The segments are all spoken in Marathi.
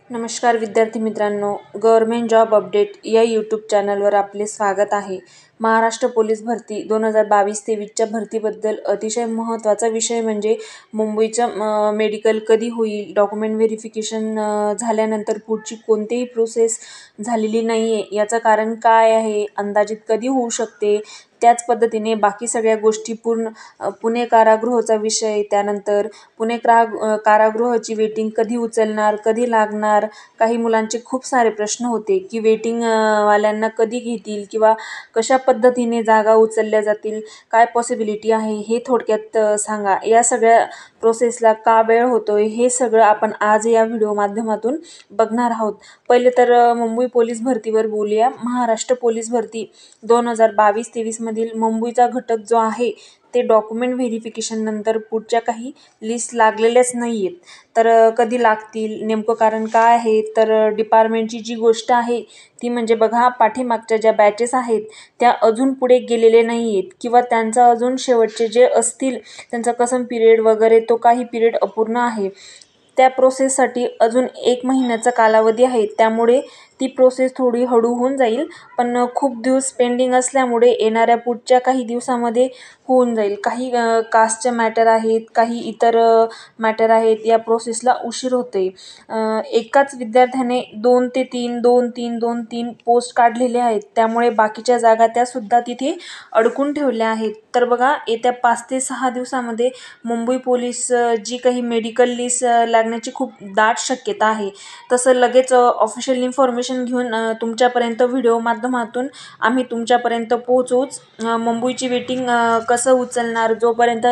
नमस्कार विद्यार्थी मित्रांनो, गव्हर्नमेंट जॉब अपडेट या यूट्यूब चॅनलवर आपले स्वागत आहे. महाराष्ट्र पोलीस भरती 2022-23च्या भरतीबद्दल अतिशय महत्त्वाचा विषय म्हणजे मुंबईचं मेडिकल कधी होईल, डॉक्युमेंट व्हेरिफिकेशन झाल्यानंतर पुढची कोणतीही प्रोसेस झालेली नाही आहे, याचं कारण काय आहे, अंदाजित कधी होऊ शकते, त्याच पद्धतीने बाकी सगळ्या गोष्टी पुणे कारागृहाचा विषय, त्यानंतर पुणे कारागृहाची वेटिंग कधी उचलणार, कधी लागणार. काही मुलांचे खूप सारे प्रश्न होते की वेटिंग वाल्यांना कधी घेतील किंवा कशा पद्धतीने जागा उचलल्या जातील, काय पॉसिबिलिटी आहे हे थोडक्यात सांगा. या सगळ्या प्रोसेसला का वेळ होतोय हे सगळं आपण आज या व्हिडिओ माध्यमातून बघणार आहोत. पहिले तर मुंबई पोलीस भरतीवर बोलूया. महाराष्ट्र पोलीस भरती 2022-23 मधील मुंबईचा घटक जो आहे ते डॉक्युमेंट व्हेरिफिकेशन नंतर पुढच्या काही लिस्ट लागलेल्याच नाही आहेत. तर कधी लागतील, नेमकं कारण काय आहे, तर डिपार्टमेंटची जी गोष्ट आहे ती म्हणजे बघा, पाठीमागच्या ज्या बॅचेस आहेत त्या अजून पुढे गेलेले नाही आहेत किंवा त्यांचा अजून शेवटचे जे असतील त्यांचा कसम पिरियड वगैरे तो काही पिरियड अपूर्ण आहे. त्या प्रोसेससाठी अजून 1 महिन्याचा कालावधी आहे, त्यामुळे ती प्रोसेस थोडी हळू होऊन जाईल. पण खूप दिवस पेंडिंग असल्यामुळे येणाऱ्या पुढच्या काही दिवसामध्ये होऊन जाईल. काही कास्टचे मॅटर आहेत, काही इतर मॅटर आहेत, या प्रोसेसला उशीर होते. एकाच विद्यार्थ्याने 2 ते 3 पोस्ट काढलेले आहेत, त्यामुळे बाकीच्या जागा त्यासुद्धा तिथे अडकून ठेवल्या आहेत. तर बघा, येत्या 5 ते 6 दिवसामध्ये मुंबई पोलीस जी काही मेडिकल लिस्ट लागण्याची खूप दाट शक्यता आहे. तसं लगेच ऑफिशियल इन्फॉर्मेशन घेऊन तुमच्यापर्यंत व्हिडिओ माध्यमातून आम्ही तुमच्यापर्यंत पोहोचवूच. मुंबईची वेटिंग कसं उचलणार, जोपर्यंत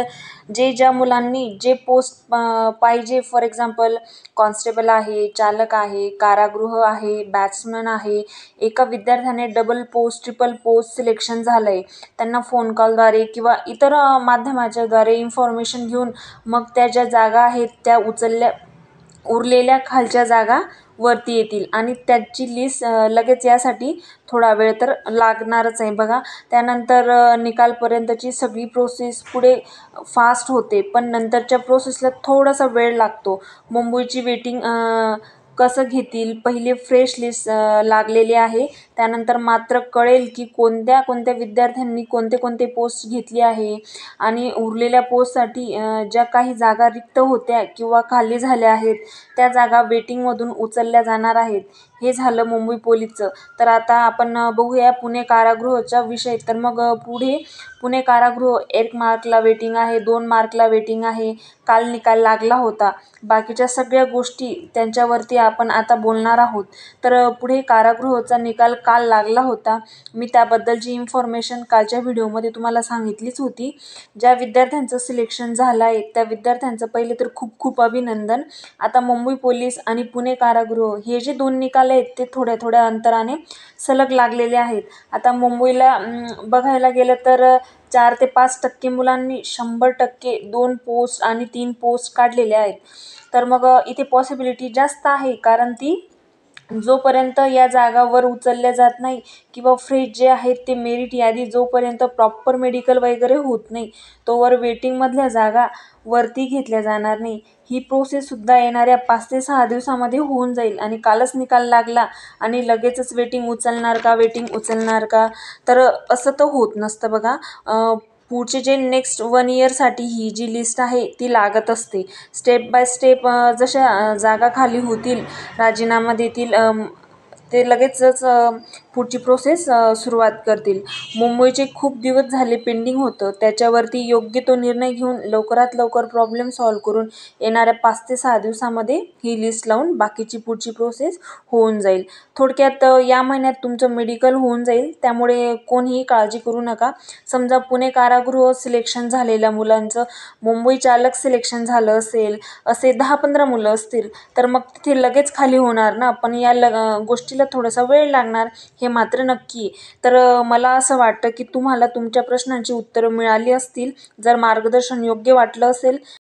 ज्या मुलांनी जे पोस्ट पाहिजे, फॉर एक्झाम्पल कॉन्स्टेबल आहे, चालक आहे, कारागृह आहे, बॅट्समन आहे, एका विद्यार्थ्याने double post, triple post selection झालं आहे, त्यांना फोन कॉलद्वारे किंवा इतर माध्यमाच्याद्वारे इन्फॉर्मेशन घेऊन मग त्या ज्या जागा आहेत त्या उरलेल्या खालच्या जागा वरती येतील आणि त्याची लिस्ट लगेच यासाठी थोडा वेळ तर लागणारच आहे. बघा, त्यानंतर निकालपर्यंतची सगळी प्रोसेस पुढे फास्ट होते, पण नंतरच्या प्रोसेसला थोडासा वेळ लागतो. मुंबईची वेटिंग कसं घेतील, पहिले फ्रेश लिस्ट लागलेली आहे, त्यानंतर मात्र कळेल की कोणत्या कोणत्या विद्यार्थ्यांनी कोणते पोस्ट घेतली आहे आणि उरलेल्या पोस्टसाठी ज्या काही जागा रिक्त होत्या किंवा खाली झाल्या आहेत त्या जागा वेटिंगमधून उचलल्या जाणार आहेत. हे झालं मुंबई पोलीसचं. तर आता आपण बघूया पुणे कारागृहाचा विषय. तर मग पुढे पुणे कारागृह 1 मार्कला वेटिंग आहे, 2 मार्कला वेटिंग आहे. काल निकाल लागला होता. बाकीच्या सगळ्या गोष्टी त्यांच्यावरती आपण आता बोलणार आहोत. तर पुढे कारागृहाचा निकाल काल लागला होता. मी त्याबद्दलची इन्फॉर्मेशन कालच्या व्हिडिओमध्ये तुम्हाला सांगितलीच होती. ज्या विद्यार्थ्यांचं सिलेक्शन झालं आहे त्या विद्यार्थ्यांचं पहिले तर खूप खूप अभिनंदन. आता मुंबई पोलीस आणि पुणे कारागृह हे जे 2 निकाल आहेत ते थोड्या थोड्या अंतराने सलग लागलेले आहेत. आता मुंबईला बघायला गेलं तर 4 ते 5% मुलांनी 100% 2 पोस्ट आणि 3 पोस्ट काढलेल्या आहेत. तर मग इथे पॉसिबिलिटी जास्त आहे, कारण ती जोपर्यंत या जागावर उचलल्या जात नाही किंवा फ्रेश जे आहेत ते मेरिट यादी जोपर्यंत प्रॉपर मेडिकल वगैरे होत नाही तोवर वेटिंगमधल्या जागा वरती घेतल्या जाणार नाही. ही प्रोसेससुद्धा येणाऱ्या 5 ते 6 दिवसामध्ये होऊन जाईल. आणि कालच निकाल लागला आणि लगेचच वेटिंग उचलणार का, तर असं तर होत नसतं. बघा, पुढचे जे नेक्स्ट 1 इयरसाठी ही जी लिस्ट आहे ती लागत असते. स्टेप बाय स्टेप जशा जागा खाली होतील, राजीनामा देतील, ते लगेचच पुढची प्रोसेस सुरुवात करतील. मुंबईचे खूप दिवस झाले पेंडिंग होतं, त्याच्यावरती योग्य तो निर्णय घेऊन लवकरात लवकर प्रॉब्लेम सॉल्व्ह करून येणाऱ्या 5 ते 6 दिवसामध्ये ही लिस्ट लावून बाकीची पुढची प्रोसेस होऊन जाईल. थोडक्यात या महिन्यात तुमचं मेडिकल होऊन जाईल, त्यामुळे कोणीही काळजी करू नका. समजा पुणे कारागृह सिलेक्शन झालेल्या मुलांचं मुंबई चालक सिलेक्शन झालं असेल, असे 10-15 मुलं असतील तर मग तिथे लगेच खाली होणार ना, पण या गोष्टीला थोडासा वेळ लागणार, हे मात्र नक्की. तर मला असं वाटतं की तुम्हाला तुमच्या प्रश्नांची उत्तरं मिळाली असतील. जर मार्गदर्शन योग्य वाटलं असेल